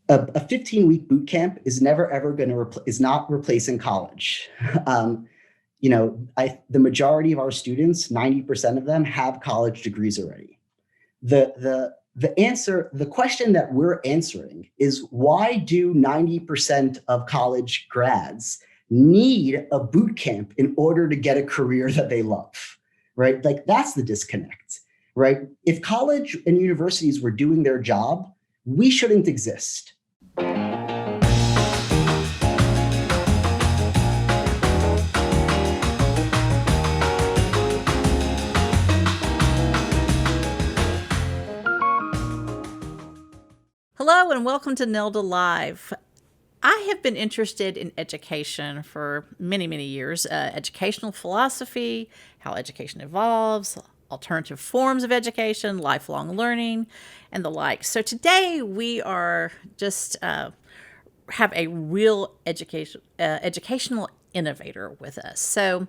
A 15-week boot camp is never ever going to is not replacing college. um, the majority of our students, 90% of them, have college degrees already. The question that we're answering is, why do 90% of college grads need a boot camp in order to get a career that they love? Right? Like, that's the disconnect, right? If college and universities were doing their job, we shouldn't exist. Hello and welcome to Nelda Live. I have been interested in education for many, many years. Educational philosophy, how education evolves, alternative forms of education, lifelong learning, and the like. So today we are just have a real educational innovator with us. So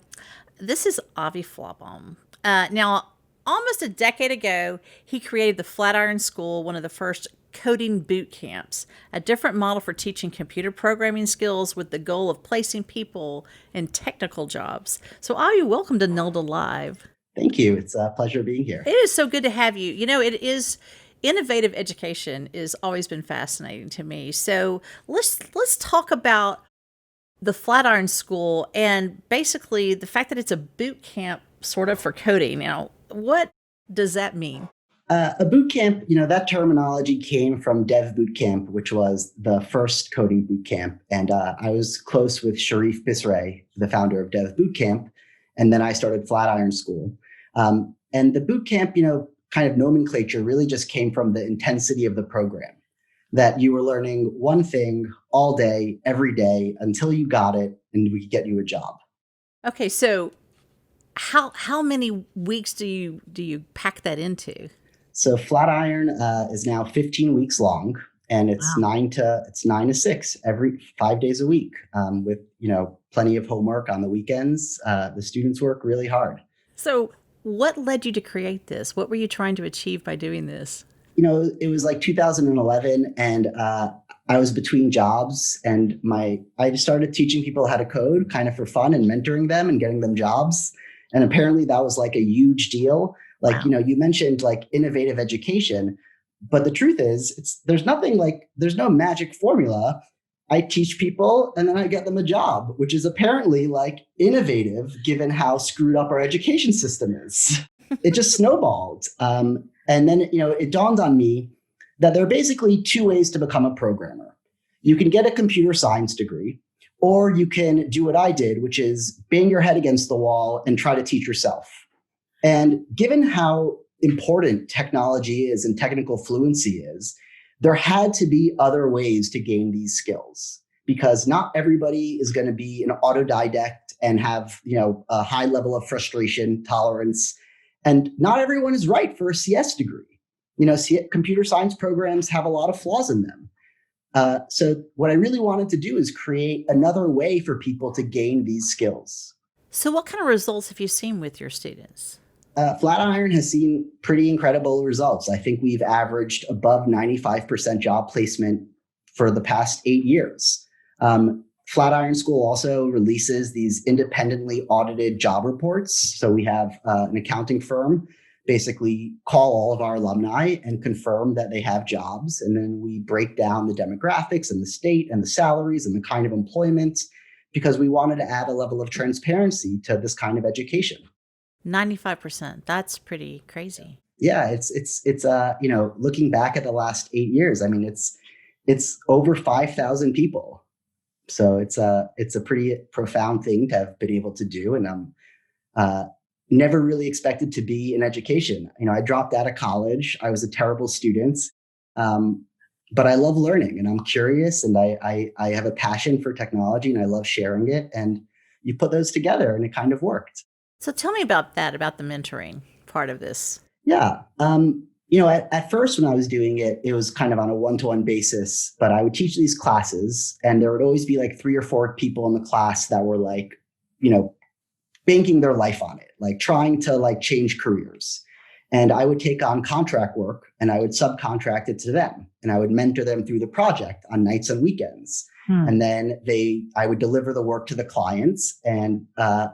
this is Avi Flombaum. Now, almost a decade ago, he created the Flatiron School, one of the first coding boot camps, a different model for teaching computer programming skills with the goal of placing people in technical jobs. So, Avi, welcome to Nelda Live. Thank you. It's a pleasure being here. It is so good to have you. It is innovative education has always been fascinating to me. So let's talk about the Flatiron School and basically the fact that it's a boot camp sort of for coding. Now, what does that mean? A boot camp, that terminology came from Dev Boot Camp, which was the first coding boot camp. And I was close with Sharif Bisray, the founder of Dev Boot Camp. And then I started Flatiron School. And the boot camp, kind of nomenclature really just came from the intensity of the program, that you were learning one thing all day, every day, until you got it and we could get you a job. Okay, so how many weeks do you pack that into? So Flatiron is now 15 weeks long, and it's Wow. 9 to 6 every 5 days a week, with plenty of homework on the weekends. The students work really hard. So, what led you to create this? What were you trying to achieve by doing this? It was like 2011, and I was between jobs, and I just started teaching people how to code, kind of for fun, and mentoring them and getting them jobs. And apparently, that was like a huge deal. Like, Wow. you mentioned like innovative education, but the truth is, there's no magic formula. I teach people and then I get them a job, which is apparently like innovative given how screwed up our education system is. It just snowballed. And then, it dawned on me that there are basically two ways to become a programmer. You can get a computer science degree, or you can do what I did, which is bang your head against the wall and try to teach yourself. And given how important technology is and technical fluency is, there had to be other ways to gain these skills, because not everybody is going to be an autodidact and have, a high level of frustration tolerance. And not everyone is right for a CS degree. Computer science programs have a lot of flaws in them. So what I really wanted to do is create another way for people to gain these skills. So, what kind of results have you seen with your students? Flatiron has seen pretty incredible results. I think we've averaged above 95% job placement for the past 8 years. Flatiron School also releases these independently audited job reports. So we have an accounting firm basically call all of our alumni and confirm that they have jobs. And then we break down the demographics and the state and the salaries and the kind of employment, because we wanted to add a level of transparency to this kind of education. 95%. That's pretty crazy. Yeah, it's looking back at the last 8 years, I mean, it's over 5,000 people. So it's a pretty profound thing to have been able to do. And never really expected to be in education. I dropped out of college. I was a terrible student. But I love learning and I'm curious, and I have a passion for technology and I love sharing it. And you put those together and it kind of worked. So, tell me about that, about the mentoring part of this. Yeah. At first when I was doing it, it was kind of on a one-to-one basis, but I would teach these classes and there would always be like 3 or 4 people in the class that were like, banking their life on it, like trying to like change careers. And I would take on contract work and I would subcontract it to them. And I would mentor them through the project on nights and weekends. And then I would deliver the work to the clients and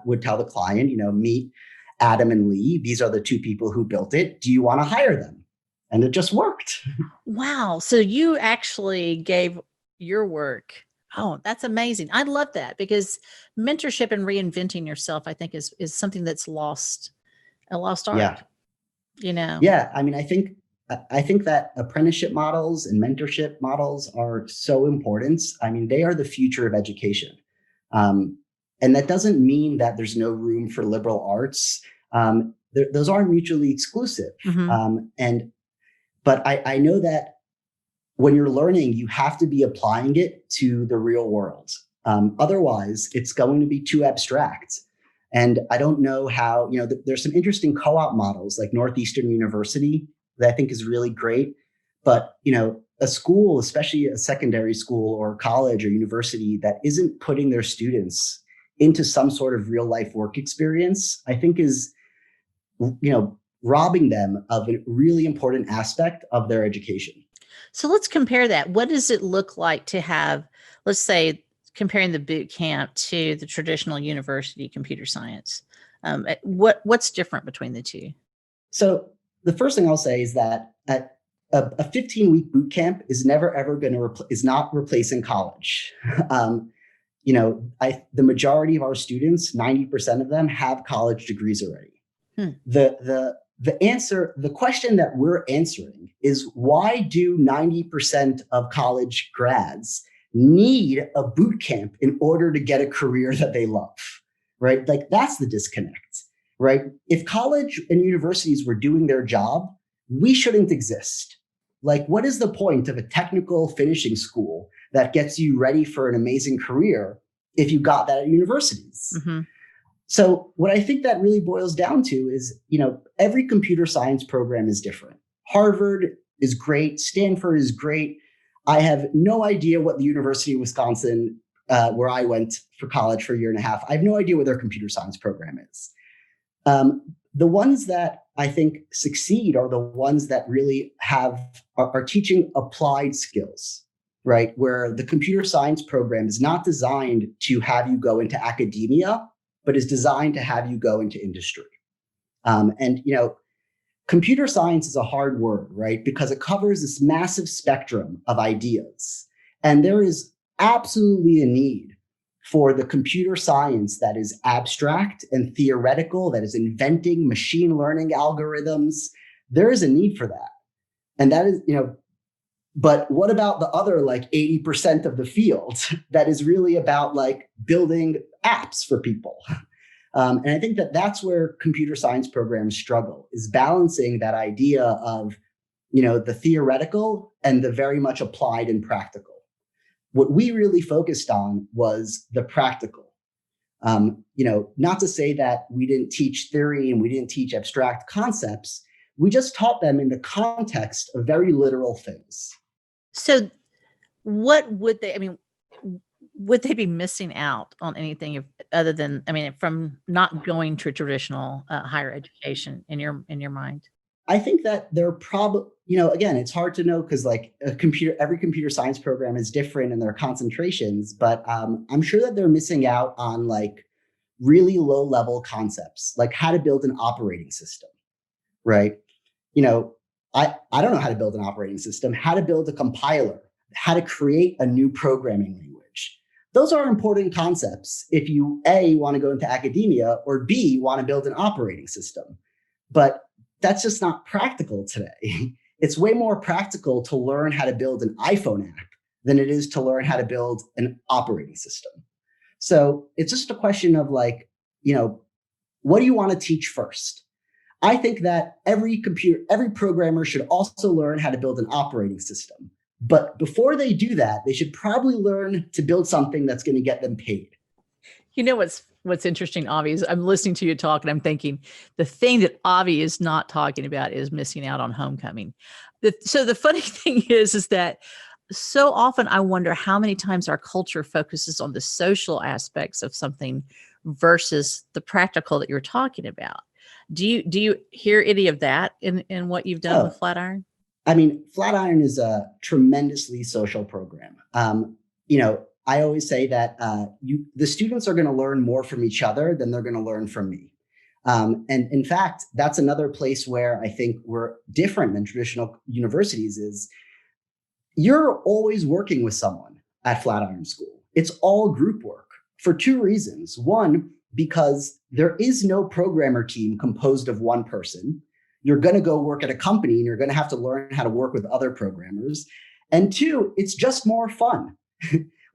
would tell the client, meet Adam and Lee. These are the two people who built it. Do you want to hire them? And it just worked. Wow. So you actually gave your work. Oh, that's amazing. I love that, because mentorship and reinventing yourself, I think is something that's a lost art, Yeah. Yeah. I mean, I think that apprenticeship models and mentorship models are so important. I mean, they are the future of education. And that doesn't mean that there's no room for liberal arts. Those aren't mutually exclusive. But I know that when you're learning, you have to be applying it to the real world. Otherwise, it's going to be too abstract. And I don't know how, there's some interesting co-op models like Northeastern University that I think is really great. But, a school, especially a secondary school or college or university that isn't putting their students into some sort of real life work experience, I think is, robbing them of a really important aspect of their education. So let's compare that. What does it look like to have, let's say, comparing the boot camp to the traditional university computer science? What's different between the two? So the first thing I'll say is that at a 15-week boot camp is never ever going to is not replacing college. The majority of our students, 90% of them, have college degrees already. The question that we're answering is, why do 90% of college grads need a boot camp in order to get a career that they love, right? Like, that's the disconnect, right? If college and universities were doing their job, we shouldn't exist. Like, what is the point of a technical finishing school that gets you ready for an amazing career if you got that at universities? So what I think that really boils down to is, every computer science program is different. Harvard is great. Stanford is great. I have no idea what the University of Wisconsin, where I went for college for a year and a half, I have no idea what their computer science program is. The ones that I think succeed are the ones that really are teaching applied skills, right? Where the computer science program is not designed to have you go into academia, but is designed to have you go into industry. Computer science is a hard word, right? Because it covers this massive spectrum of ideas. And there is absolutely a need for the computer science that is abstract and theoretical, that is inventing machine learning algorithms. There is a need for that. And that is, but what about the other 80% of the field that is really about building apps for people? And I think that that's where computer science programs struggle, is balancing that idea of, the theoretical and the very much applied and practical. What we really focused on was the practical. Not to say that we didn't teach theory and we didn't teach abstract concepts. We just taught them in the context of very literal things. So what would would they be missing out on anything other than, from not going to traditional higher education in your mind? I think that they're probably, again, it's hard to know because every computer science program is different in their concentrations, but I'm sure that they're missing out on really low level concepts, like how to build an operating system, right? I don't know how to build an operating system, how to build a compiler, how to create a new programming language. Those are important concepts if you, A, want to go into academia, or B, want to build an operating system. But that's just not practical today. It's way more practical to learn how to build an iPhone app than it is to learn how to build an operating system. So it's just a question of what do you want to teach first? I think that every programmer should also learn how to build an operating system. But before they do that, they should probably learn to build something that's going to get them paid. What's interesting, Avi, is I'm listening to you talk and I'm thinking the thing that Avi is not talking about is missing out on homecoming. So the funny thing is that so often I wonder how many times our culture focuses on the social aspects of something versus the practical that you're talking about. Do you hear any of that in what you've done with Oh, Flatiron? I mean, Flatiron is a tremendously social program. I always say that the students are going to learn more from each other than they're going to learn from me. And in fact, that's another place where I think we're different than traditional universities is you're always working with someone at Flatiron School. It's all group work for two reasons. One, because there is no programmer team composed of one person. You're going to go work at a company and you're going to have to learn how to work with other programmers. And two, it's just more fun.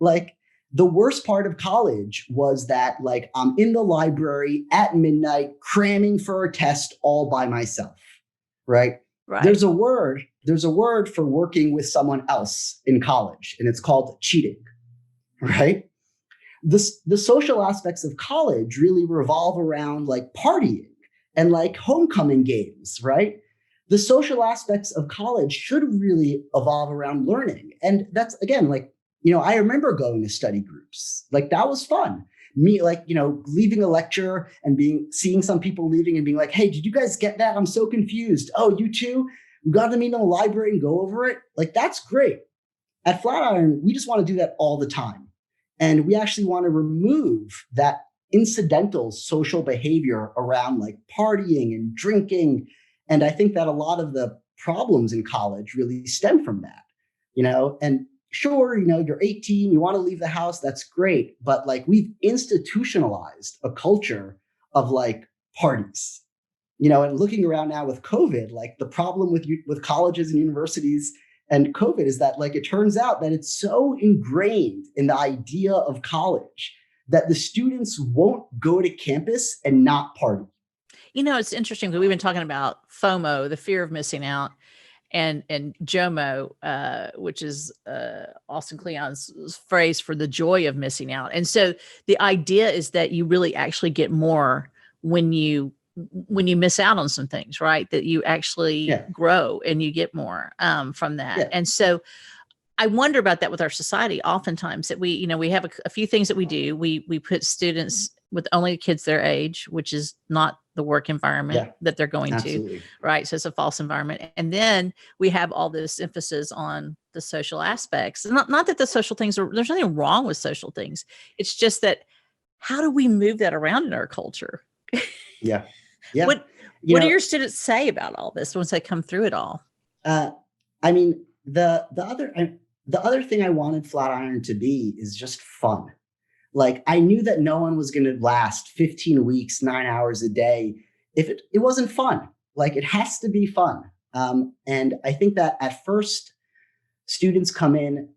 Like the worst part of college was that like I'm in the library at midnight cramming for a test all by myself, right? Right. There's a word for working with someone else in college, and it's called cheating, right? The social aspects of college really revolve around like partying and like homecoming games, right? The social aspects of college should really evolve around learning. And that's again, like, I remember going to study groups. Like that was fun. Me, like, leaving a lecture and seeing some people leaving and being like, hey, did you guys get that? I'm so confused. Oh, you too? We got to meet in the library and go over it. Like, that's great. At Flatiron, we just want to do that all the time. And we actually want to remove that incidental social behavior around like partying and drinking. And I think that a lot of the problems in college really stem from that, and sure, you're 18, you want to leave the house, that's great. But like we've institutionalized a culture of like parties, and looking around now with COVID, like the problem with colleges and universities and COVID is that like it turns out that it's so ingrained in the idea of college that the students won't go to campus and not party. It's interesting because we've been talking about FOMO, the fear of missing out, and JOMO, which is Austin Kleon's phrase for the joy of missing out. And so the idea is that you really actually get more when you miss out on some things, right? That you actually Yeah. grow and you get more from that. Yeah. And so I wonder about that with our society. Oftentimes that we have a few things that we do. We put students with only kids their age, which is not the work environment Yeah. that they're going to, Absolutely. right? So it's a false environment. And then we have all this emphasis on the social aspects. Not that the social things there's nothing wrong with social things. It's just that how do we move that around in our culture? Yeah. Yeah. What do your students say about all this once they come through it all? I mean, the other thing I wanted Flatiron to be is just fun. Like I knew that no one was going to last 15 weeks, 9 hours a day if it wasn't fun. Like it has to be fun. And I think that at first students come in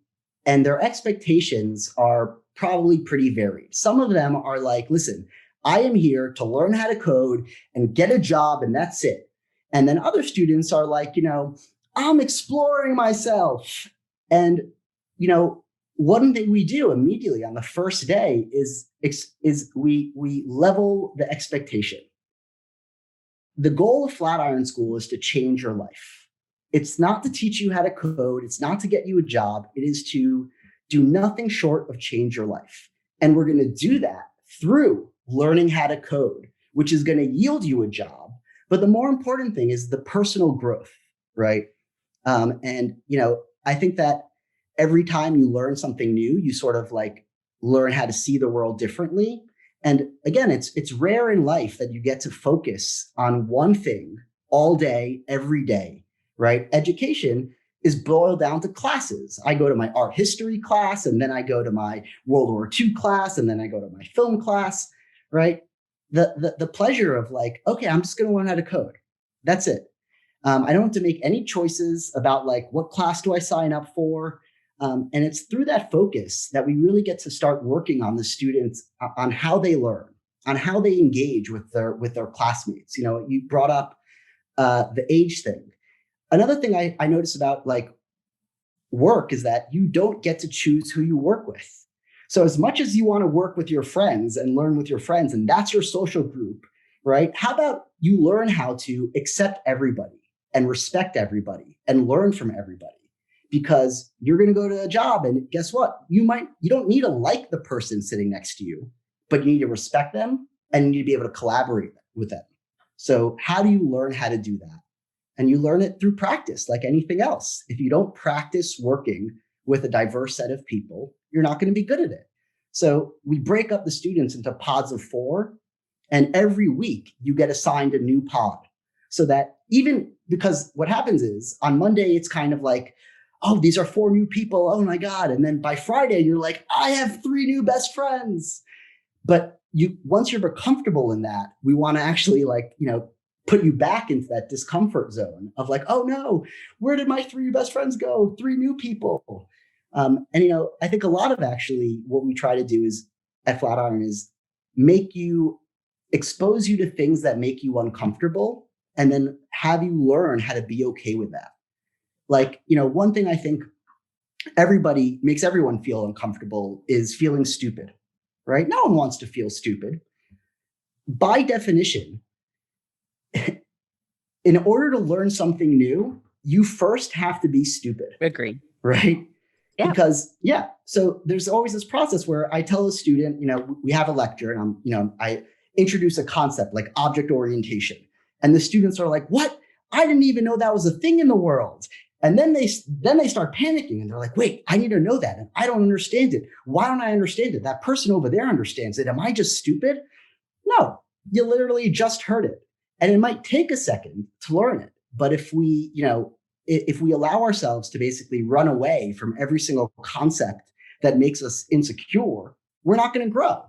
and their expectations are probably pretty varied. Some of them are like, listen, I am here to learn how to code and get a job and that's it. And then other students are like, I'm exploring myself. And, one thing we do immediately on the first day is we level the expectation. The goal of Flatiron School is to change your life. It's not to teach you how to code. It's not to get you a job. It is to do nothing short of change your life. And we're going to do that through learning how to code, which is going to yield you a job. But the more important thing is the personal growth, right? I think that every time you learn something new, you sort of like learn how to see the world differently. And again, it's rare in life that you get to focus on one thing all day, every day, right? Education is boiled down to classes. I go to my art history class, and then I go to my World War II class, and then I go to my film class, right? The pleasure of like, okay, I'm just going to learn how to code. That's it. I don't have to make any choices about like what class do I sign up for. And it's through that focus that we really get to start working on the students on how they learn, on how they engage with their classmates. You brought up the age thing. Another thing I notice about like work is that you don't get to choose who you work with. So as much as you want to work with your friends and learn with your friends, and that's your social group, right? How about you learn how to accept everybody and respect everybody and learn from everybody? Because you're going to go to a job and guess what? You don't need to like the person sitting next to you, but you need to respect them and you need to be able to collaborate with them. So how do you learn how to do that? And you learn it through practice, like anything else. If you don't practice working with a diverse set of people, you're not going to be good at it. So we break up the students into pods of 4, and every week you get assigned a new pod. So that even because what happens is on Monday, it's kind of like, oh, these are 4 new people. Oh my God. And then by Friday, you're like, I have 3 new best friends. But once you're comfortable in that, we want to actually put you back into that discomfort zone of like, oh no, where did my 3 best friends go? 3 new people. I think a lot of actually what we try to do is at Flatiron is expose you to things that make you uncomfortable and then have you learn how to be okay with that. Like, one thing I think makes everyone feel uncomfortable is feeling stupid, right? No one wants to feel stupid. By definition, in order to learn something new, you first have to be stupid. Agreed. Right? Yeah. Because, so there's always this process where I tell a student, we have a lecture and I introduce a concept like object orientation. And the students are like, what? I didn't even know that was a thing in the world. And then they start panicking and they're like, wait, I need to know that. And I don't understand it. Why don't I understand it? That person over there understands it. Am I just stupid? No, you literally just heard it. And it might take a second to learn it. But if we allow ourselves to basically run away from every single concept that makes us insecure, we're not going to grow,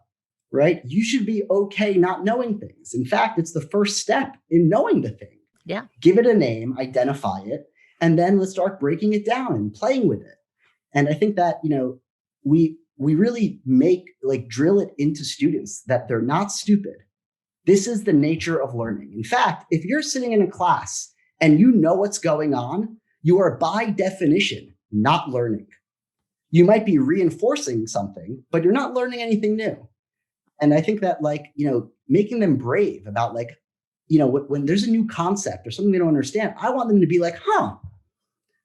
right? You should be okay not knowing things. In fact, it's the first step in knowing the thing. Yeah. Give it a name, identify it, and then let's start breaking it down and playing with it. And I think that, we really drill it into students that they're not stupid. This is the nature of learning. In fact, if you're sitting in a class and you know what's going on, you are by definition not learning. You might be reinforcing something, but you're not learning anything new. And I think that making them brave about when there's a new concept or something they don't understand, I want them to be like, huh,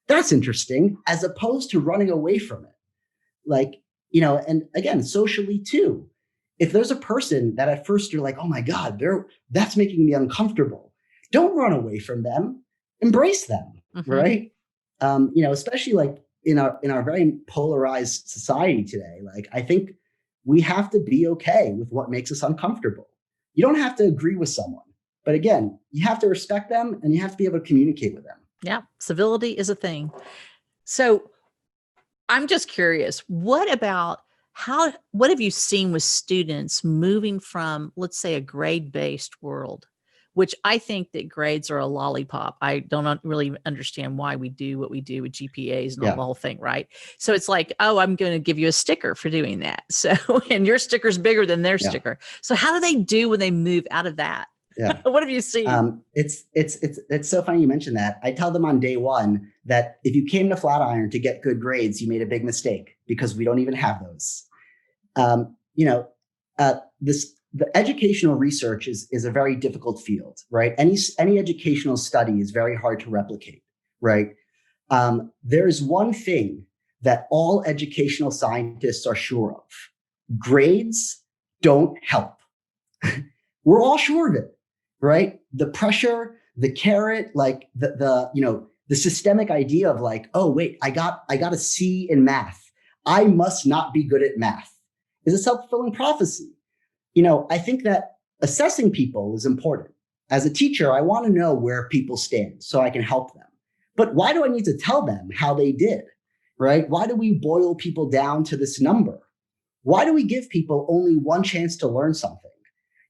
that's interesting, as opposed to running away from it. And again, socially too, if there's a person that at first you're like, oh my God, that's making me uncomfortable, don't run away from them, embrace them, right? Especially in our very polarized society today, I think we have to be okay with what makes us uncomfortable. You don't have to agree with someone, but again, you have to respect them and you have to be able to communicate with them. Yeah, civility is a thing. So I'm just curious, what have you seen with students moving from, let's say, a grade-based world, which I think that grades are a lollipop. I don't really understand why we do what we do with GPAs and all the whole thing, right? So it's like, oh, I'm going to give you a sticker for doing that. So, and your sticker's bigger than their sticker. So how do they do when they move out of that? Yeah. What have you seen? It's so funny you mentioned that. I tell them on day one that if you came to Flatiron to get good grades, you made a big mistake because we don't even have those. The educational research is a very difficult field, right? Any educational study is very hard to replicate, right? There is one thing that all educational scientists are sure of: grades don't help. We're all sure of it. Right? The pressure, the carrot, the systemic idea of oh, wait, I got a C in math, I must not be good at math, is a self-fulfilling prophecy. I think that assessing people is important. As a teacher, I want to know where people stand so I can help them. But why do I need to tell them how they did? Right? Why do we boil people down to this number? Why do we give people only one chance to learn something?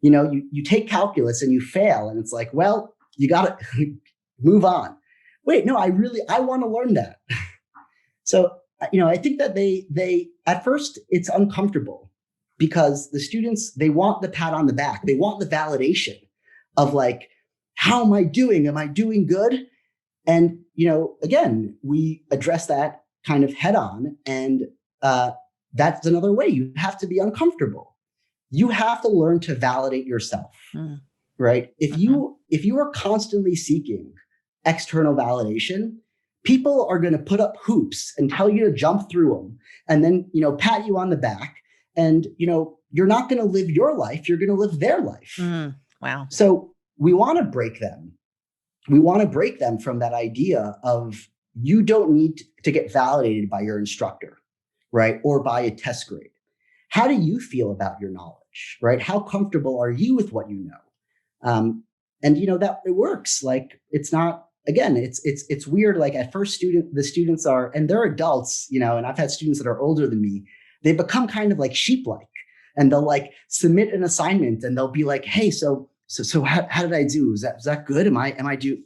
You take calculus and you fail and it's like, well, you got to move on. Wait, no, I want to learn that. So, I think that they at first it's uncomfortable because the students, they want the pat on the back. They want the validation of how am I doing? Am I doing good? And, again, we address that kind of head on. And that's another way. You have to be uncomfortable. You have to learn to validate yourself, right? If you are constantly seeking external validation, people are going to put up hoops and tell you to jump through them and then, pat you on the back. And, you're not going to live your life. You're going to live their life. Wow. So we want to break them. We want to break them from that idea of you don't need to get validated by your instructor, right? Or by a test grade. How do you feel about your knowledge, right? How comfortable are you with what you know? And that it works. Like it's not, again, it's weird. Like at first the students are, and they're adults, and I've had students that are older than me. They become kind of like sheep-like, and they'll like submit an assignment and they'll be like, hey, so how did I do? Is that good? Am I do?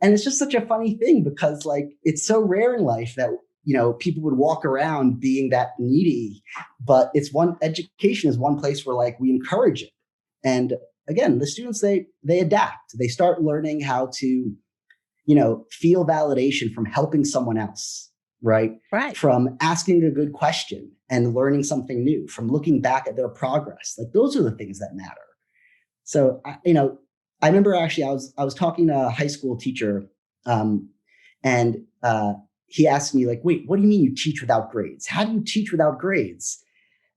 And it's just such a funny thing because like it's so rare in life that people would walk around being that needy, but education is one place where like we encourage it. And again, the students, they adapt. They start learning how to, feel validation from helping someone else, right? Right. From asking a good question and learning something new, from looking back at their progress. Like those are the things that matter. So, I remember actually I was talking to a high school teacher, and he asked me like, wait, what do you mean you teach without grades? How do you teach without grades?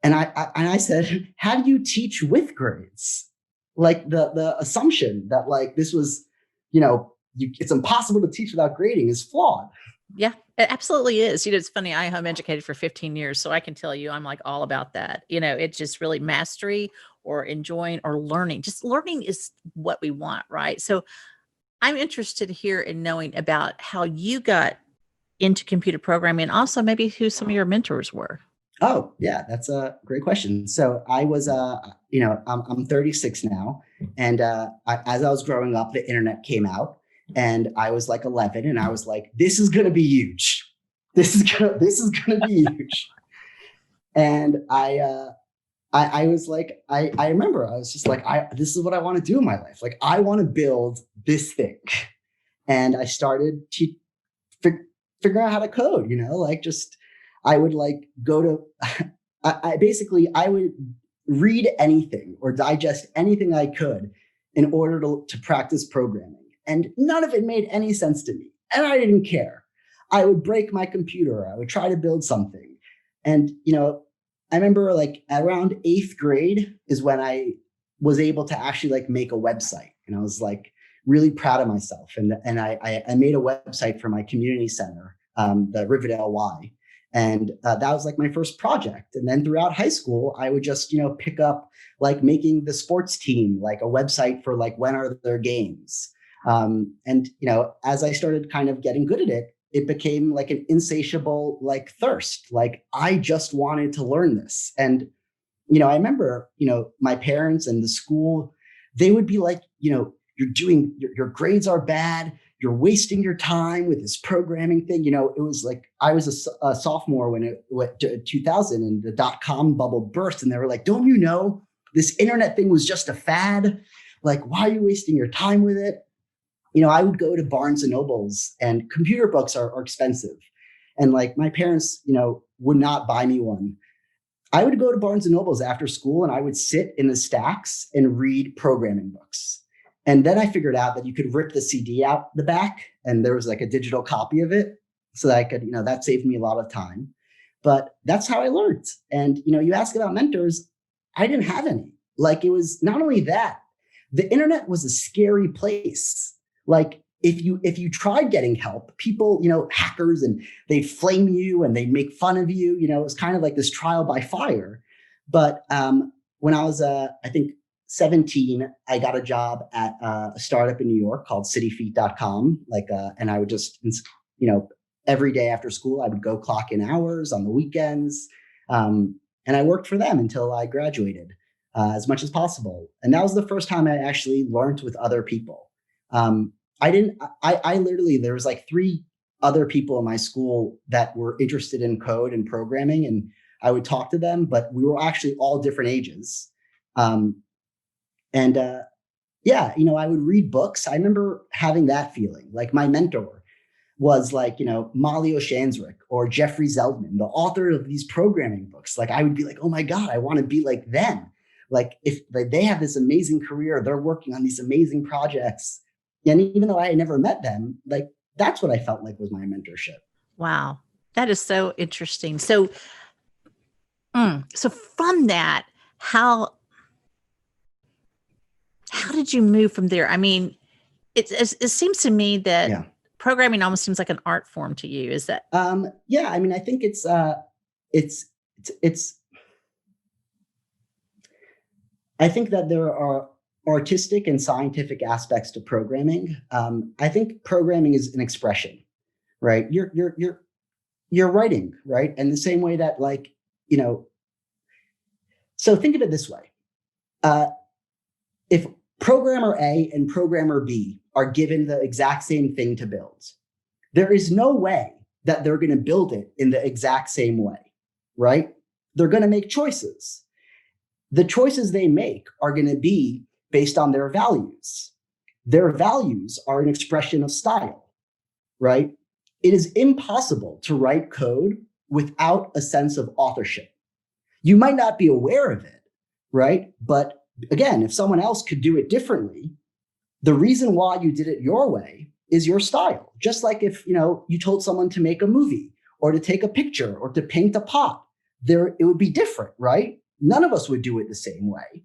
And I said, how do you teach with grades? Like the assumption that like this was, it's impossible to teach without grading is flawed. Yeah, it absolutely is. It's funny. I home educated for 15 years, so I can tell you I'm like all about that. It's just really mastery or enjoying or learning. Just learning is what we want, right? So I'm interested here in knowing about how you got into computer programming and also maybe who some of your mentors were. Oh, yeah, that's a great question. So I was, I'm 36 now. And as I was growing up, the internet came out and I was like 11 and I was like, this is going to be huge. This is going to be huge. And I was like, I remember I was just like, this is what I want to do in my life. Like, I want to build this thing. And I started figuring out how to code, like just, I would like go to, I would read anything or digest anything I could in order to practice programming. And none of it made any sense to me. And I didn't care. I would break my computer. I would try to build something. And, I remember like around 8th grade is when I was able to actually like make a website. And I was like really proud of myself. And I made a website for my community center, the Riverdale Y. And that was like my first project. And then throughout high school, I would just, pick up like making the sports team, like a website for like when are their games. And, as I started kind of getting good at it, it became like an insatiable like thirst. Like I just wanted to learn this. And, I remember, my parents and the school, they would be like, your grades are bad. You're wasting your time with this programming thing. It was like, I was a sophomore when it went to 2000 and the .com bubble burst. And they were like, don't you know this internet thing was just a fad? Like, why are you wasting your time with it? I would go to Barnes and Nobles and computer books are expensive. And like my parents, would not buy me one. I would go to Barnes and Nobles after school and I would sit in the stacks and read programming books. And then I figured out that you could rip the CD out the back and there was like a digital copy of it. So that I could, that saved me a lot of time. But that's how I learned. And, you ask about mentors, I didn't have any. Like it was not only that, the internet was a scary place. Like if you tried getting help, people, hackers, and they'd flame you and they'd make fun of you, it was kind of like this trial by fire. But when I was, I think 17, I got a job at a startup in New York called cityfeet.com. And I would just, every day after school, I would go clock in hours on the weekends. And I worked for them until I graduated as much as possible. And that was the first time I actually learned with other people. I literally, there was like 3 other people in my school that were interested in code and programming, and I would talk to them, but we were actually all different ages. I would read books. I remember having that feeling. Like my mentor was like, Molly Oshansrick or Jeffrey Zeldman, the author of these programming books. Like I would be like, oh my God, I want to be like them. Like if they have this amazing career, they're working on these amazing projects. And even though I had never met them, like that's what I felt like was my mentorship. Wow. That is so interesting. So from that, how How did you move from there? I mean, it seems to me that Yeah. programming almost seems like an art form to you. Is that? Yeah. I mean, I think it's, it's, I think that there are artistic and scientific aspects to programming. I think programming is an expression, right? You're writing, right? And the same way that like, you know, so think of it this way. Uh, if programmer A and programmer B are given the exact same thing to build, there is no way that they're going to build it in the exact same way, right? They're going to make choices. The choices they make are going to be based on their values. Their values are an expression of style, right? It is impossible to write code without a sense of authorship. You might not be aware of it, right? But again, if someone else could do it differently, the reason why you did it your way is your style. Just like if, you told someone to make a movie or to take a picture or to paint a pot, it would be different, right? None of us would do it the same way.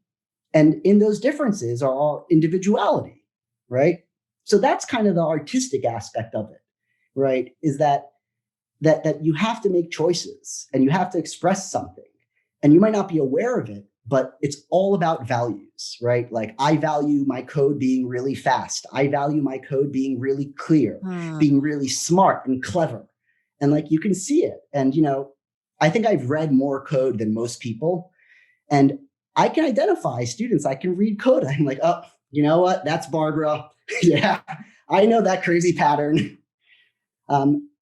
And in those differences are our individuality, right? So that's kind of the artistic aspect of it, right? Is that you have to make choices and you have to express something. And you might not be aware of it, but it's all about values, right? Like I value my code being really fast. I value my code being really clear, being really smart and clever. And like you can see it. And, I think I've read more code than most people. And I can identify students. I can read code. I'm like, oh, you know what? That's Barbara. Yeah, I know that crazy pattern.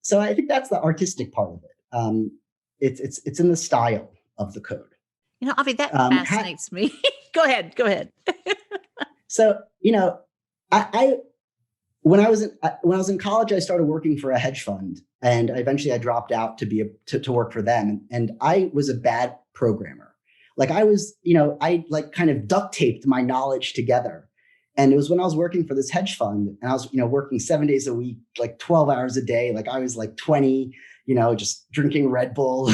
So I think that's the artistic part of it. It's in the style of the code. Avi, that fascinates me. Go ahead. So, I when I was in college, I started working for a hedge fund, and eventually I dropped out to work for them. And I was a bad programmer. Like I was, I like kind of duct taped my knowledge together. And it was when I was working for this hedge fund and I was, working 7 days a week, like 12 hours a day. Like I was like 20, just drinking Red Bull,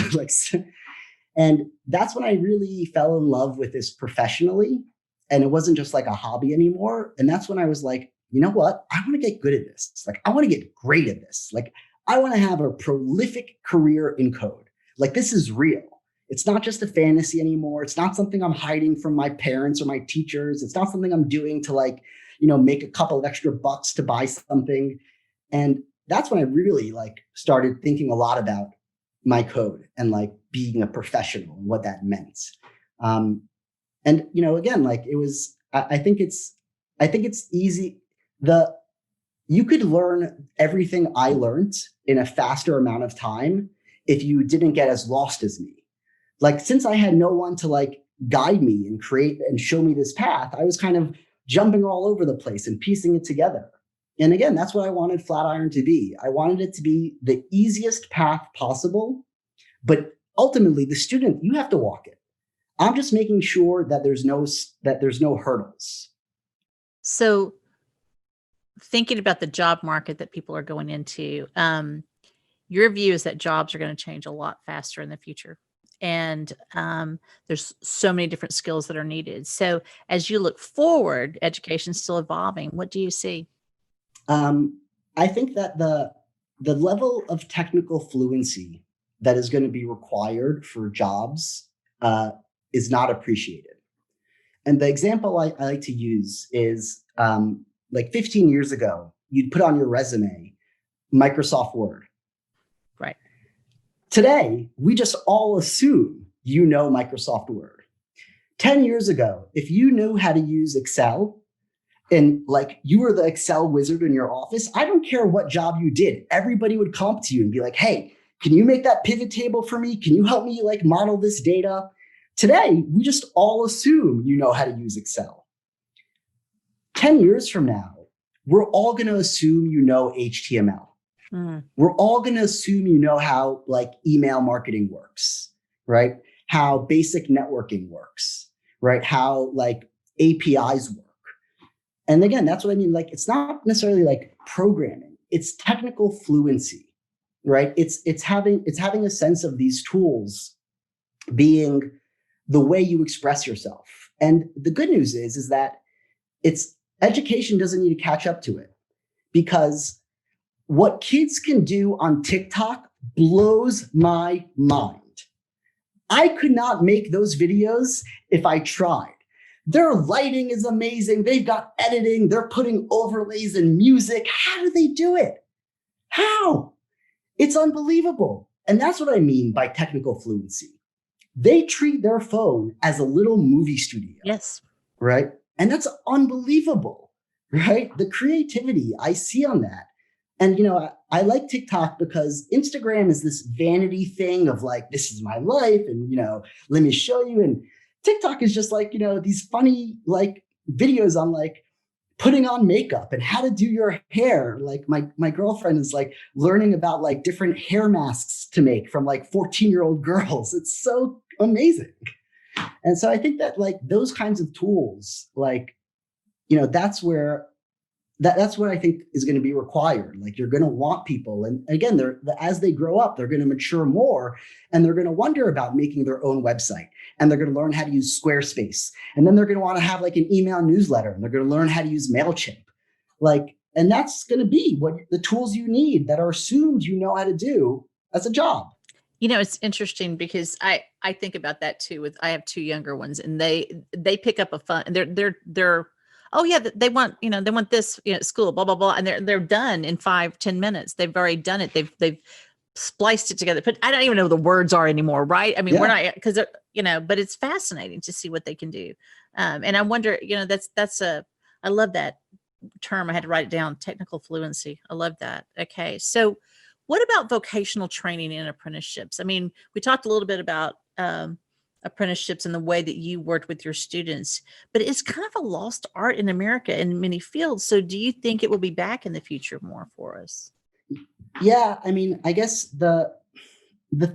and that's when I really fell in love with this professionally. And it wasn't just like a hobby anymore. And that's when I was like, you know what? I want to get good at this. Like, I want to get great at this. Like, I want to have a prolific career in code. Like, this is real. It's not just a fantasy anymore. It's not something I'm hiding from my parents or my teachers. It's not something I'm doing to like, make a couple of extra bucks to buy something. And that's when I really like started thinking a lot about my code and like being a professional and what that meant. And again, like it was, I think it's easy. You could learn everything I learned in a faster amount of time if you didn't get as lost as me. Like, since I had no one to like guide me and create and show me this path, I was kind of jumping all over the place and piecing it together. And again, that's what I wanted Flatiron to be. I wanted it to be the easiest path possible, but ultimately the student, you have to walk it. I'm just making sure that there's no hurdles. So thinking about the job market that people are going into, your view is that jobs are going to change a lot faster in the future. And there's so many different skills that are needed. So as you look forward, education's still evolving. What do you see? I think that the level of technical fluency that is going to be required for jobs is not appreciated. And the example I like to use is like 15 years ago, you'd put on your resume Microsoft Word. Right. Today, we just all assume you know Microsoft Word. 10 years ago, if you knew how to use Excel and like you were the Excel wizard in your office, I don't care what job you did. Everybody would come up to you and be like, hey, can you make that pivot table for me? Can you help me like model this data? Today, we just all assume you know how to use Excel. 10 years from now, we're all going to assume you know HTML. We're all going to assume you know how like email marketing works, right? How basic networking works, right? How like APIs work. And again, that's what I mean. Like, it's not necessarily like programming. It's technical fluency, right? It's having a sense of these tools being the way you express yourself. And the good news is that it's education doesn't need to catch up to it, because what kids can do on TikTok blows my mind. I could not make those videos if I tried. Their lighting is amazing. They've got editing. They're putting overlays and music. How do they do it? How? It's unbelievable. And that's what I mean by technical fluency. They treat their phone as a little movie studio. Yes. Right? And that's unbelievable, right? The creativity I see on that. And, I like TikTok because Instagram is this vanity thing of like, this is my life. And, let me show you. And TikTok is just like, these funny like videos on like putting on makeup and how to do your hair. Like my girlfriend is like learning about like different hair masks to make from like 14-year-old girls. It's so amazing. And so I think that like those kinds of tools, like, that's where that's what I think is going to be required. Like you're going to want people. And again, as they grow up, they're going to mature more and they're going to wonder about making their own website, and they're going to learn how to use Squarespace. And then they're going to want to have like an email newsletter, and they're going to learn how to use MailChimp. Like, and that's going to be what the tools you need that are assumed you know how to do as a job. It's interesting because I think about that too. I have two younger ones, and they pick up a fun, and they're oh yeah, they want this at school, blah blah blah, and they're done in 5-10 minutes. They've already done it. They've spliced it together. But I don't even know what the words are anymore, right? I mean, we're not, because but it's fascinating to see what they can do. And I wonder, I love that term. I had to write it down. Technical fluency. I love that. Okay, so what about vocational training and apprenticeships? I mean, we talked a little bit about apprenticeships and the way that you worked with your students, but it's kind of a lost art in America in many fields. So do you think it will be back in the future more for us? Yeah, I mean, I guess the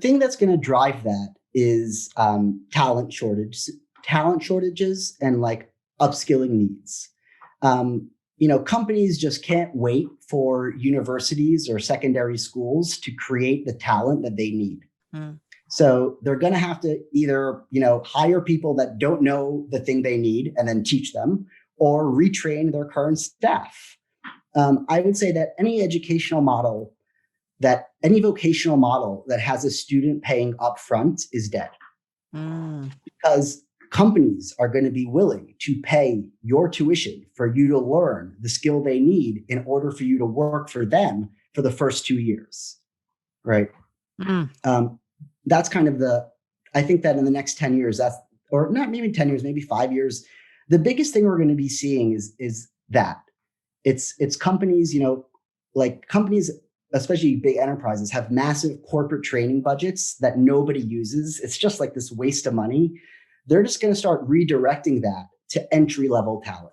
thing that's going to drive that is talent shortages and like upskilling needs. Companies just can't wait for universities or secondary schools to create the talent that they need. Mm. So they're going to have to either, hire people that don't know the thing they need and then teach them, or retrain their current staff. I would say that any vocational model that has a student paying upfront is dead. Because companies are going to be willing to pay your tuition for you to learn the skill they need in order for you to work for them for the first 2 years, right? That's kind of I think that in the next 10 years, or not maybe 10 years, maybe 5 years, the biggest thing we're going to be seeing is that it's companies, like companies, especially big enterprises, have massive corporate training budgets that nobody uses. It's just like this waste of money. They're just going to start redirecting that to entry-level talent,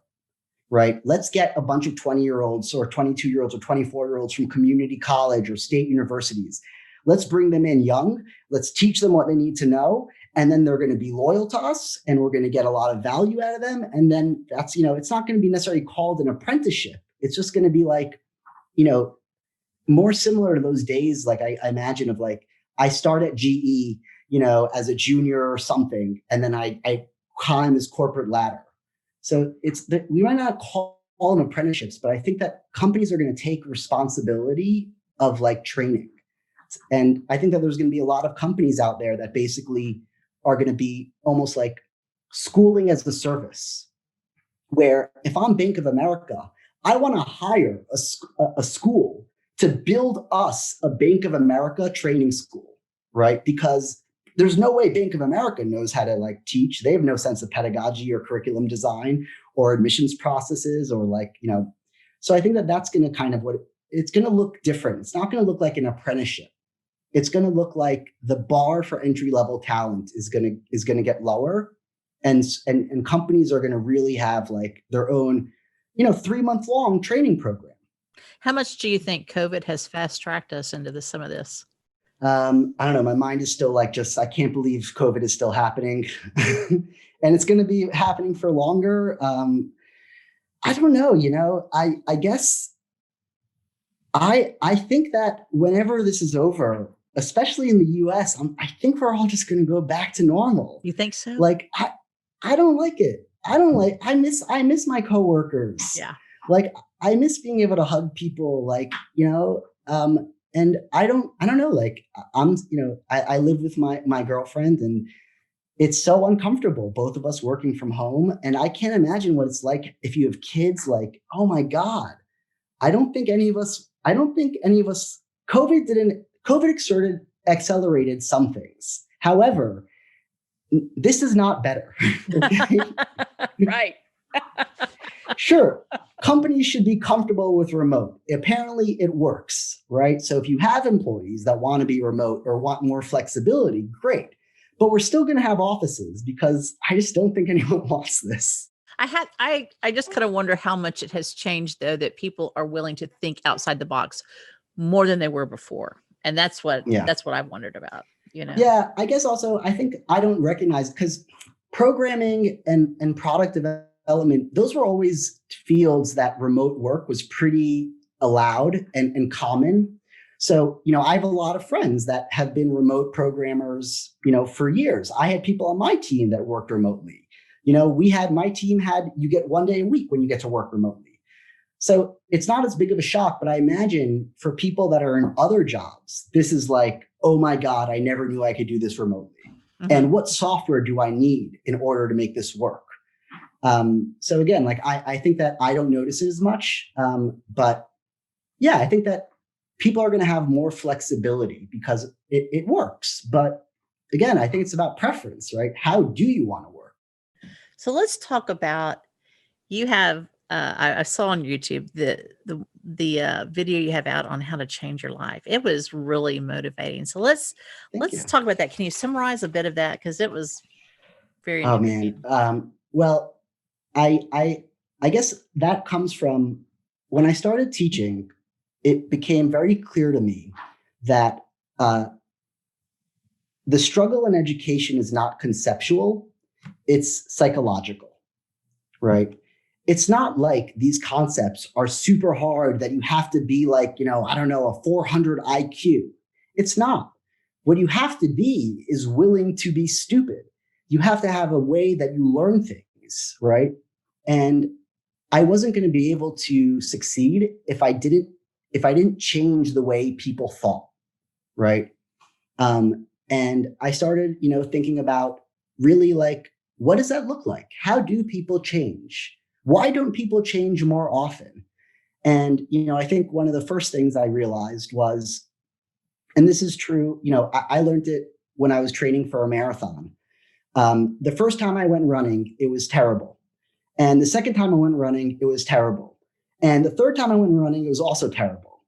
right? Let's get a bunch of 20-year-olds or 22-year-olds or 24-year-olds from community college or state universities. Let's bring them in young. Let's teach them what they need to know. And then they're going to be loyal to us, and we're going to get a lot of value out of them. And then that's, it's not going to be necessarily called an apprenticeship. It's just going to be like, more similar to those days. Like I imagine of like, I start at GE, as a junior or something, and then I climb this corporate ladder. So it's that we might not call them apprenticeships, but I think that companies are going to take responsibility of like training. And I think that there's going to be a lot of companies out there that basically are going to be almost like schooling as the service, where if I'm Bank of America, I want to hire a school to build us a Bank of America training school, right? Because there's no way Bank of America knows how to like teach. They have no sense of pedagogy or curriculum design or admissions processes or like, so I think that that's going to kind of it's going to look different. It's not going to look like an apprenticeship. It's going to look like the bar for entry-level talent is going to get lower, and companies are going to really have like their own, 3-month-long training program. How much do you think COVID has fast-tracked us into some of this? I don't know. My mind is still like, I can't believe COVID is still happening, and it's going to be happening for longer. I don't know. I guess I think that whenever this is over, especially in the US, I think we're all just going to go back to normal. You think so? Like, I don't like it. I miss my coworkers. Yeah. Like I miss being able to hug people, like, and I don't know, like I live with my girlfriend, and it's so uncomfortable, both of us working from home. And I can't imagine what it's like if you have kids. Like, oh my God, I don't think any of us, COVID accelerated some things. However, this is not better. Okay? Right. Sure, companies should be comfortable with remote. Apparently, it works, right? So if you have employees that want to be remote or want more flexibility, great. But we're still going to have offices, because I just don't think anyone wants this. I just kind of wonder how much it has changed, though, that people are willing to think outside the box more than they were before. And that's what Yeah. I've wondered about, Yeah, I guess also I think I don't recognize, because programming and product development, those were always fields that remote work was pretty allowed and common. So, I have a lot of friends that have been remote programmers, for years. I had people on my team that worked remotely. My team had, you get 1 day a week when you get to work remotely. So it's not as big of a shock, but I imagine for people that are in other jobs, this is like, oh my God, I never knew I could do this remotely. Mm-hmm. And what software do I need in order to make this work? So again, like I think that I don't notice it as much. But yeah, I think that people are going to have more flexibility because it works. But again, I think it's about preference, right? How do you want to work? So let's talk about, you have, I saw on YouTube the video you have out on how to change your life. It was really motivating. So let's Thank you. talk about that. Can you summarize a bit of that? Because it was very Oh interesting. man. Well, I guess that comes from when I started teaching. It became very clear to me that the struggle in education is not conceptual; it's psychological, right? It's not like these concepts are super hard that you have to be like, I don't know, a 400 IQ. It's not. What you have to be is willing to be stupid. You have to have a way that you learn things, right? And I wasn't going to be able to succeed if I didn't change the way people thought, right? And I started, thinking about really like, what does that look like? How do people change? Why don't people change more often? And, I think one of the first things I realized was, and this is true, I learned it when I was training for a marathon. The first time I went running, it was terrible. And the second time I went running, it was terrible. And the third time I went running, it was also terrible.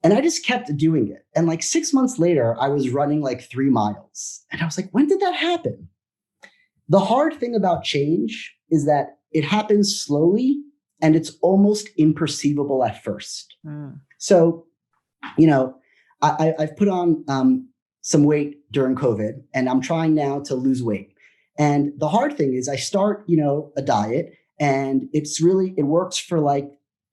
And I just kept doing it. And like 6 months later, I was running like 3 miles. And I was like, when did that happen? The hard thing about change is that it happens slowly and it's almost imperceivable at first. So, I've put on some weight during COVID, and I'm trying now to lose weight. And the hard thing is I start, a diet, and it works for like,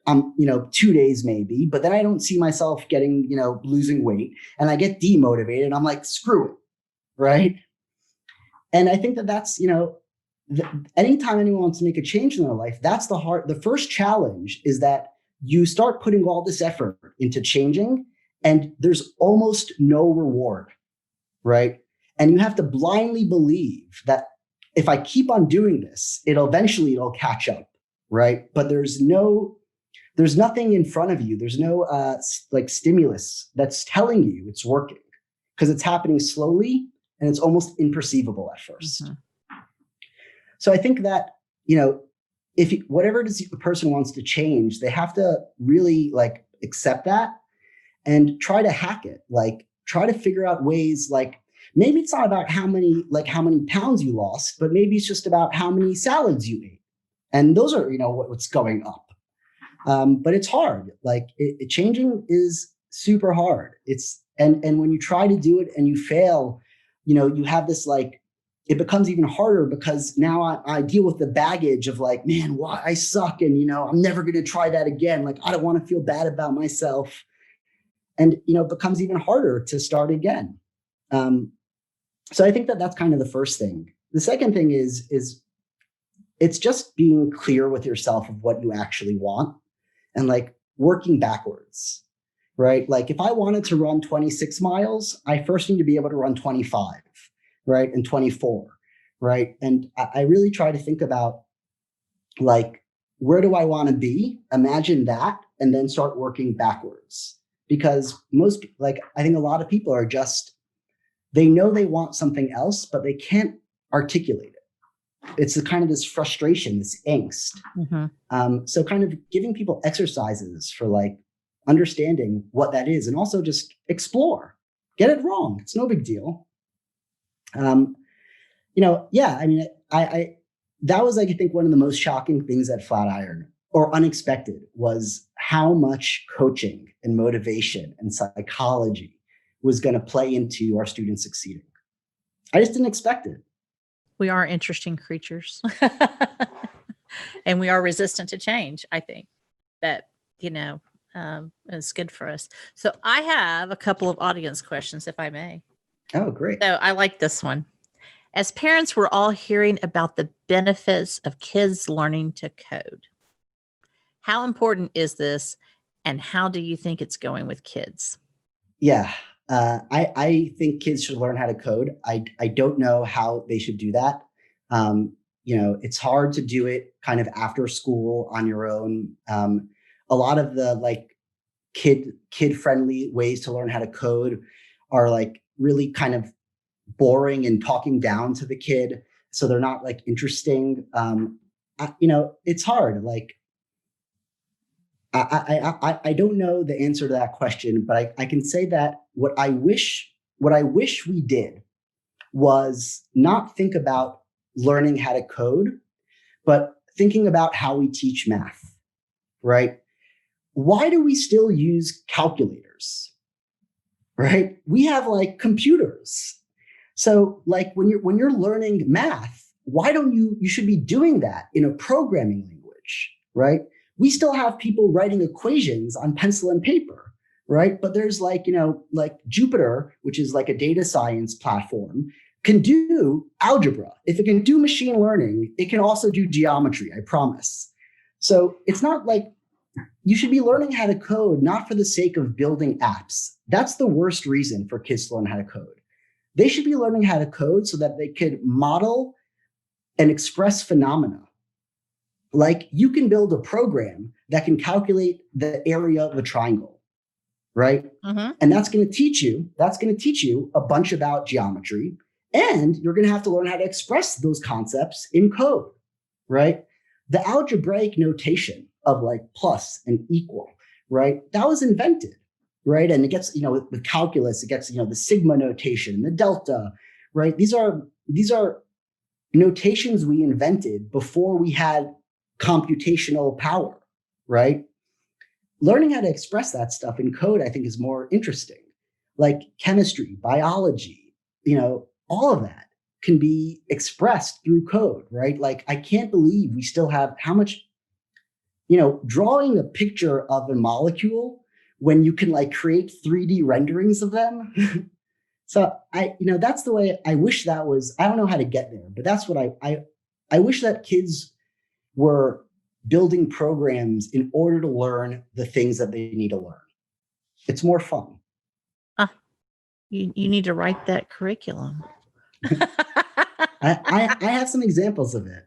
2 days maybe, but then I don't see myself getting, losing weight, and I get demotivated. I'm like, screw it. Right. And I think that's, anytime anyone wants to make a change in their life, that's the first challenge is that you start putting all this effort into changing and there's almost no reward. Right. And you have to blindly believe that if I keep on doing this, it'll catch up. Right. But there's nothing in front of you. There's no like stimulus that's telling you it's working, because it's happening slowly and it's almost imperceivable at first. Mm-hmm. So I think that, whatever it is the person wants to change, they have to really like accept that and try to hack it. Like try to figure out ways, like maybe it's not about how many pounds you lost, but maybe it's just about how many salads you ate. And those are, what's going up. But it's hard. Like changing is super hard. And when you try to do it and you fail, you have this like, it becomes even harder because now I deal with the baggage of like, man, why I suck. And, I'm never going to try that again. Like, I don't want to feel bad about myself. And, it becomes even harder to start again. So I think that that's kind of the first thing. The second thing is it's just being clear with yourself of what you actually want and like working backwards, right? Like if I wanted to run 26 miles, I first need to be able to run 25, right? And 24, right? And I really try to think about like, where do I want to be? Imagine that, and then start working backwards. Because I think a lot of people are just, they know they want something else, but they can't articulate it. It's a kind of this frustration, this angst. So kind of giving people exercises for like understanding what that is, and also just explore, get it wrong. It's no big deal. Yeah, I mean, I that was like, I think one of the most shocking things at Flatiron, or unexpected, was how much coaching and motivation and psychology was going to play into our students succeeding. I just didn't expect it. We are interesting creatures and we are resistant to change. I think that, is good for us. So I have a couple of audience questions, if I may. Oh, great. So I like this one. As parents, we're all hearing about the benefits of kids learning to code. How important is this, and how do you think it's going with kids? Yeah, I think kids should learn how to code. I don't know how they should do that. It's hard to do it kind of after school on your own. A lot of the like kid friendly ways to learn how to code are like really kind of boring and talking down to the kid, so they're not like interesting. It's hard. Like I don't know the answer to that question, but I can say that what I wish we did was not think about learning how to code, but thinking about how we teach math, right? Why do we still use calculators, right? We have like computers. So like when you're learning math, why don't you should be doing that in a programming language, right? We still have people writing equations on pencil and paper, right? But there's like Jupyter, which is like a data science platform, can do algebra. If it can do machine learning, it can also do geometry, I promise. So it's not like you should be learning how to code, not for the sake of building apps. That's the worst reason for kids to learn how to code. They should be learning how to code so that they could model and express phenomena. Like you can build a program that can calculate the area of a triangle, right? And that's going to teach you a bunch about geometry, and you're going to have to learn how to express those concepts in code, right? The algebraic notation of like plus and equal, right? That was invented, right? And it gets, with calculus, it gets, the sigma notation and the delta, right? These are notations we invented before we had computational power, right? Learning how to express that stuff in code, I think, is more interesting. Like chemistry, biology, all of that can be expressed through code, right? Like I can't believe we still have how much, drawing a picture of a molecule when you can like create 3D renderings of them. So that's the way I wish that was. I don't know how to get there, but that's what I wish that kids were building programs in order to learn the things that they need to learn. It's more fun. You need to write that curriculum. I have some examples of it,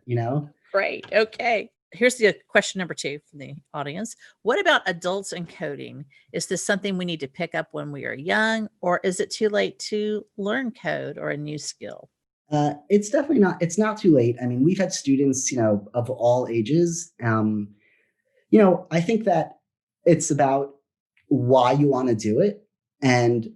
Great. Okay. Here's the question number 2 from the audience. What about adults and coding? Is this something we need to pick up when we are young, or is it too late to learn code or a new skill? It's definitely not. It's not too late. I mean, we've had students, of all ages. I think that it's about why you want to do it, and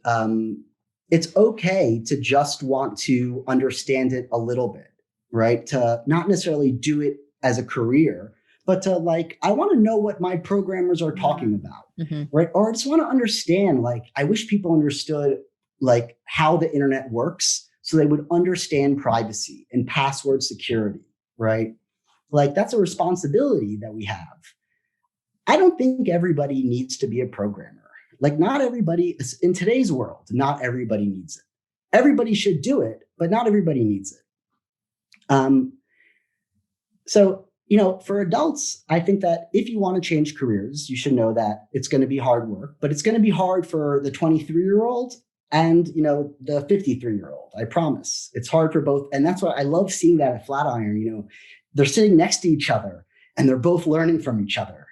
it's okay to just want to understand it a little bit, right? To not necessarily do it as a career, but to like, I want to know what my programmers are talking about, right? Or I just want to understand, like, I wish people understood like how the internet works, so they would understand privacy and password security, right? Like that's a responsibility that we have. I don't think everybody needs to be a programmer. Like not everybody in today's world, not everybody needs it. Everybody should do it, but not everybody needs it. So, for adults, I think that if you want to change careers, you should know that it's going to be hard work, but it's going to be hard for the 23-year-old and, the 53-year-old. I promise. It's hard for both. And that's why I love seeing that at Flatiron. They're sitting next to each other and they're both learning from each other.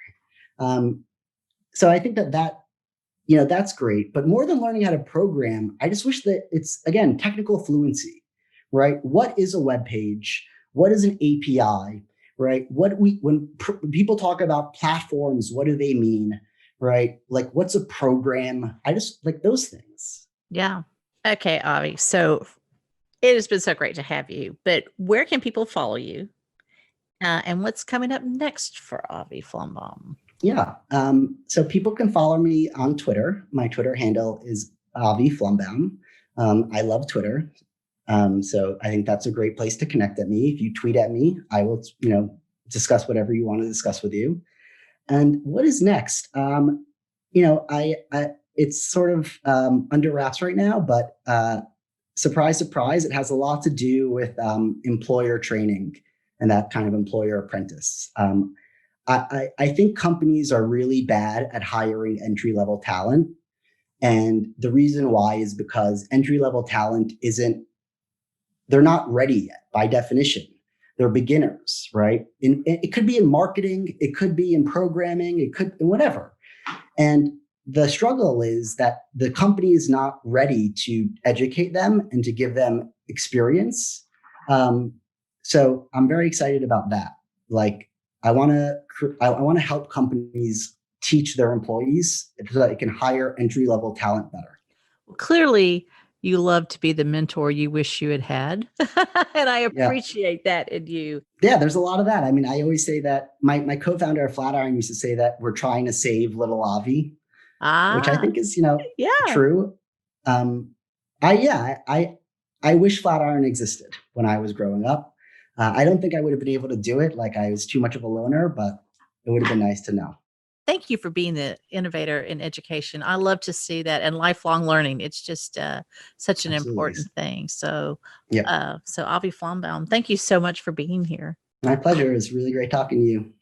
So I think that's great. But more than learning how to program, I just wish that it's, again, technical fluency, right? What is a web page? What is an API? Right? When people talk about platforms, what do they mean? Right? Like, what's a program? I just like those things. Yeah. Okay, Avi. So it has been so great to have you, but where can people follow you? And what's coming up next for Avi Flombaum? Yeah. So people can follow me on Twitter. My Twitter handle is Avi Flombaum. I love Twitter. So I think that's a great place to connect at me. If you tweet at me, I will, discuss whatever you want to discuss with you. And what is next? It's sort of under wraps right now, but surprise, surprise, it has a lot to do with employer training and that kind of employer apprentice. I think companies are really bad at hiring entry-level talent. And the reason why is because entry-level talent they're not ready yet by definition. They're beginners, right? It could be in marketing, it could be in programming, it could in whatever. And the struggle is that the company is not ready to educate them and to give them experience. So I'm very excited about that. Like, I want to help companies teach their employees so that they can hire entry-level talent better. Well, clearly, you love to be the mentor you wish you had had. And I appreciate that in you. Yeah, there's a lot of that. I mean, I always say that my co-founder of Flatiron used to say that we're trying to save little Avi, which I think is, true. I wish Flatiron existed when I was growing up. I don't think I would have been able to do it. Like, I was too much of a loner, but it would have been nice to know. Thank you for being the innovator in education. I love to see that, and lifelong learning. It's just such an important thing. So, so Avi Flombaum, thank you so much for being here. My pleasure. It's really great talking to you.